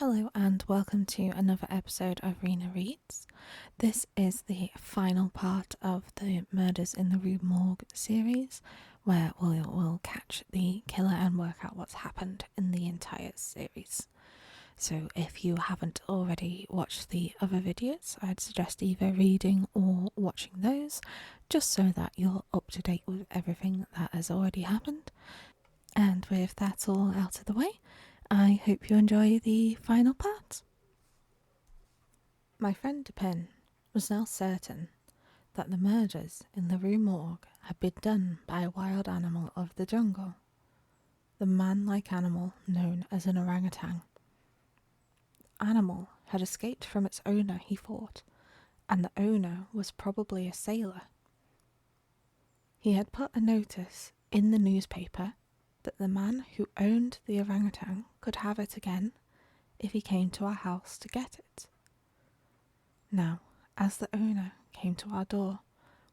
Hello and welcome to another episode of Raina Reads. This is the final part of the Murders in the Rue Morgue series, where we'll catch the killer and work out what's happened in the entire series. So if you haven't already watched the other videos, I'd suggest either reading or watching those, just so that you're up to date with everything that has already happened. And with that all out of the way, I hope you enjoy the final part. My friend Dupin was now certain that the murders in the Rue Morgue had been done by a wild animal of the jungle, the man-like animal known as an orangutan. The animal had escaped from its owner, he thought, and the owner was probably a sailor. He had put a notice in the newspaper that the man who owned the orangutan could have it again if he came to our house to get it. Now, as the owner came to our door,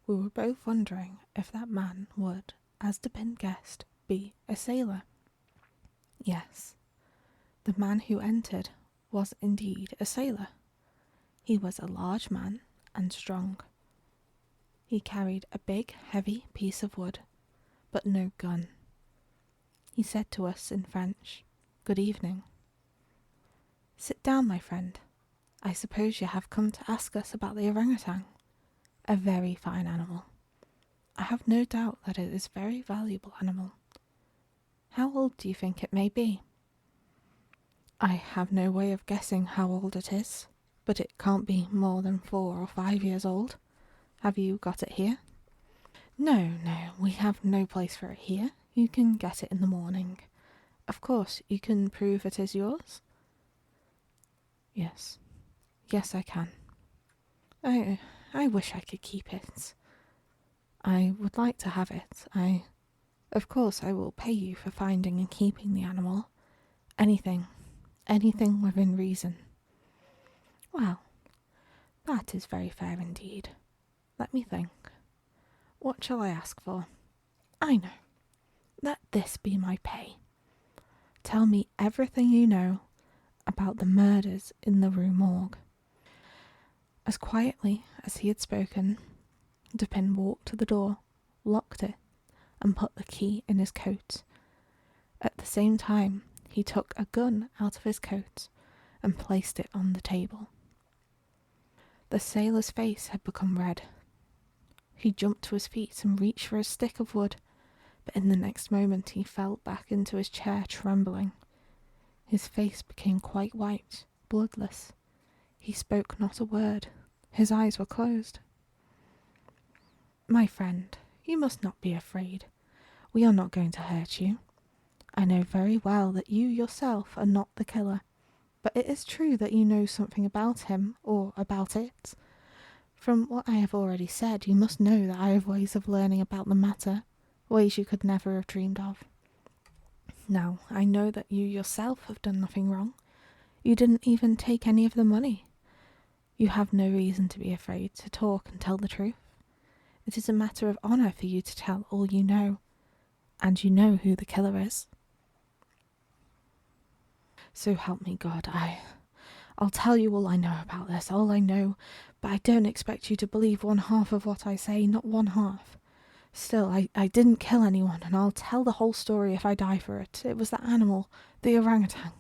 we were both wondering if that man would, as Dupin guessed, be a sailor. Yes, the man who entered was indeed a sailor. He was a large man and strong. He carried a big, heavy piece of wood, but no gun. He said to us in French, "Good evening." "Sit down, my friend. I suppose you have come to ask us about the orangutan. A very fine animal. I have no doubt that it is a very valuable animal. How old do you think it may be?" "I have no way of guessing how old it is, but it can't be more than 4 or 5 years old. Have you got it here?" No, we have no place for it here. You can get it in the morning. Of course, you can prove it is yours?" Yes, I can. I wish I could keep it. I would like to have it. Of course, I will pay you for finding and keeping the animal. Anything within reason." "Well, that is very fair indeed. Let me think. What shall I ask for? I know. Let this be my pay. Tell me everything you know about the murders in the Rue Morgue." As quietly as he had spoken, Dupin walked to the door, locked it, and put the key in his coat. At the same time, he took a gun out of his coat and placed it on the table. The sailor's face had become red. He jumped to his feet and reached for a stick of wood, but in the next moment he fell back into his chair trembling. His face became quite white, bloodless. He spoke not a word. His eyes were closed. "My friend, you must not be afraid. We are not going to hurt you. I know very well that you yourself are not the killer, but it is true that you know something about him, or about it. From what I have already said, you must know that I have ways of learning about the matter, ways you could never have dreamed of. Now, I know that you yourself have done nothing wrong. You didn't even take any of the money. You have no reason to be afraid to talk and tell the truth. It is a matter of honour for you to tell all you know, and you know who the killer is. So help me God, I'll tell you all I know about this, all I know, but I don't expect you to believe one half of what I say, not one half. Still, I didn't kill anyone, and I'll tell the whole story if I die for it. It was that animal, the orangutan.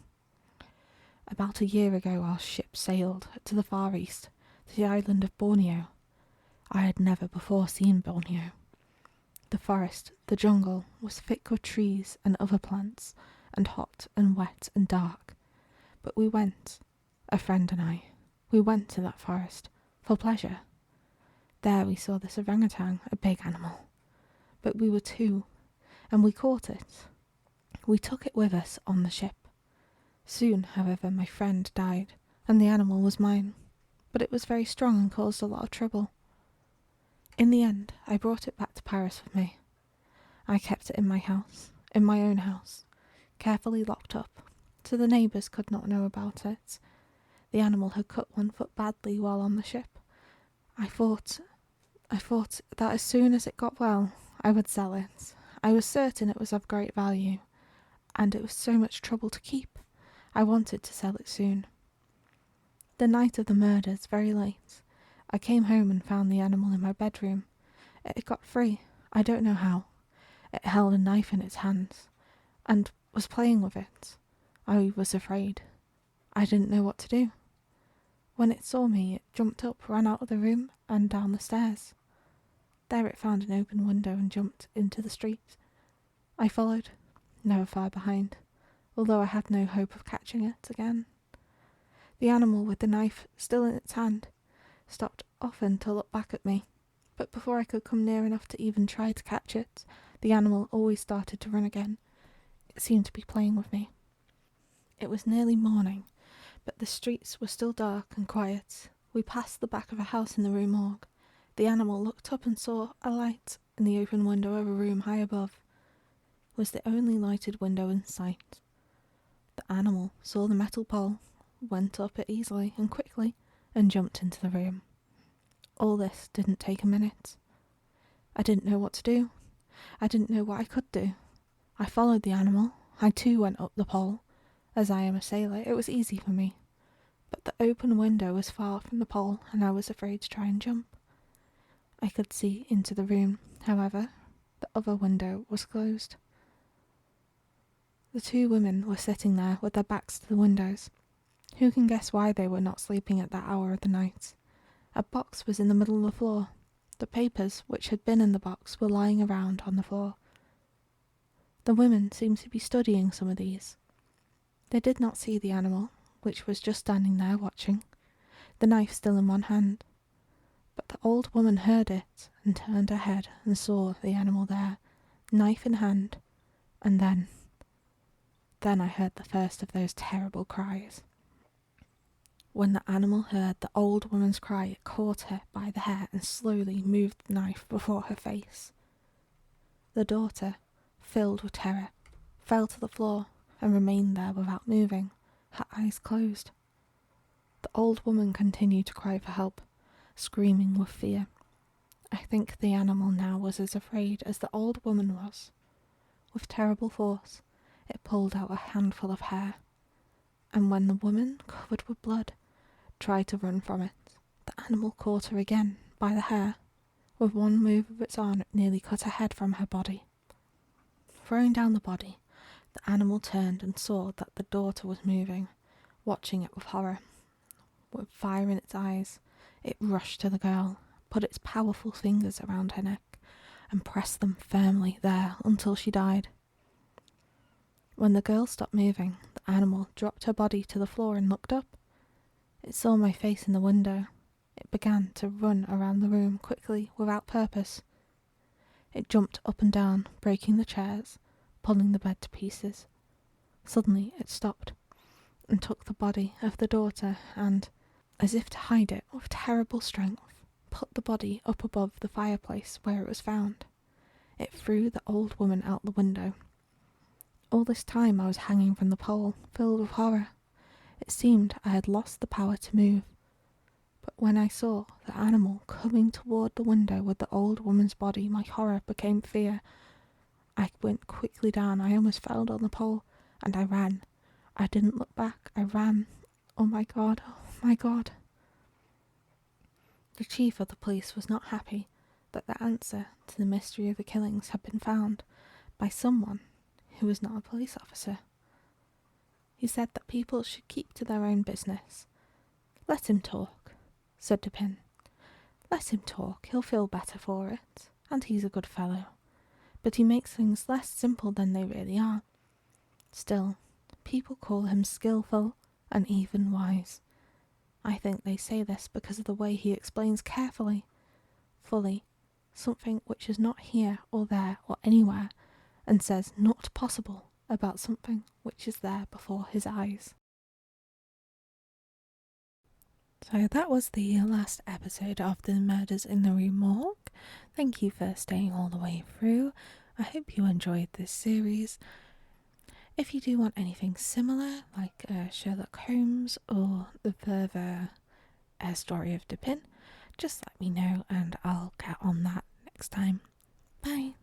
About a year ago our ship sailed to the Far East, to the island of Borneo. I had never before seen Borneo. The forest, the jungle, was thick with trees and other plants, and hot and wet and dark. But we went, a friend and I, we went to that forest, for pleasure. There we saw this orangutan, a big animal. But we were two, and we caught it. We took it with us on the ship. Soon, however, my friend died, and the animal was mine, but it was very strong and caused a lot of trouble. In the end, I brought it back to Paris with me. I kept it in my house, in my own house, carefully locked up, so the neighbours could not know about it. The animal had cut one foot badly while on the ship. I thought that as soon as it got well, I would sell it. I was certain it was of great value, and it was so much trouble to keep. I wanted to sell it soon. The night of the murders, very late, I came home and found the animal in my bedroom. It got free. I don't know how. It held a knife in its hands and was playing with it. I was afraid. I didn't know what to do. When it saw me, it jumped up, ran out of the room and down the stairs. There it found an open window and jumped into the street. I followed, never far behind, although I had no hope of catching it again. The animal with the knife still in its hand stopped often to look back at me, but before I could come near enough to even try to catch it, the animal always started to run again. It seemed to be playing with me. It was nearly morning, but the streets were still dark and quiet. We passed the back of a house in the Rue Morgue. The animal looked up and saw a light in the open window of a room high above. It was the only lighted window in sight. The animal saw the metal pole, went up it easily and quickly, and jumped into the room. All this didn't take a minute. I didn't know what to do. I didn't know what I could do. I followed the animal. I too went up the pole. As I am a sailor, it was easy for me. But the open window was far from the pole, and I was afraid to try and jump. I could see into the room, however. The other window was closed. The two women were sitting there with their backs to the windows. Who can guess why they were not sleeping at that hour of the night? A box was in the middle of the floor. The papers which had been in the box were lying around on the floor. The women seemed to be studying some of these. They did not see the animal, which was just standing there watching, the knife still in one hand. But the old woman heard it and turned her head and saw the animal there, knife in hand, and then I heard the first of those terrible cries. When the animal heard the old woman's cry, it caught her by the hair and slowly moved the knife before her face. The daughter, filled with terror, fell to the floor and remained there without moving, her eyes closed. The old woman continued to cry for help, screaming with fear. I think the animal now was as afraid as the old woman was. With terrible force, it pulled out a handful of hair, and when the woman, covered with blood, tried to run from it, the animal caught her again by the hair. With one move of its arm, it nearly cut her head from her body. Throwing down the body, the animal turned and saw that the daughter was moving, watching it with horror. With fire in its eyes, it rushed to the girl, put its powerful fingers around her neck, and pressed them firmly there until she died. When the girl stopped moving, the animal dropped her body to the floor and looked up. It saw my face in the window. It began to run around the room quickly, without purpose. It jumped up and down, breaking the chairs, pulling the bed to pieces. Suddenly it stopped and took the body of the daughter and, as if to hide it with terrible strength, put the body up above the fireplace where it was found. It threw the old woman out the window. All this time I was hanging from the pole, filled with horror. It seemed I had lost the power to move. But when I saw the animal coming toward the window with the old woman's body, my horror became fear. I went quickly down. I almost fell on the pole, and I ran. I didn't look back. I ran. Oh my God, oh my God. The chief of the police was not happy that the answer to the mystery of the killings had been found by someone who was not a police officer. He said that people should keep to their own business. Let him talk, said Dupin. Let him talk, he'll feel better for it, and he's a good fellow. But he makes things less simple than they really are. Still, people call him skillful and even wise. I think they say this because of the way he explains carefully, fully, something which is not here or there or anywhere, and says not possible about something which is there before his eyes. So that was the last episode of the Murders in the Rue Morgue. Thank you for staying all the way through. I hope you enjoyed this series. If you do want anything similar, like Sherlock Holmes or the further story of Dupin, just let me know and I'll get on that next time. Bye.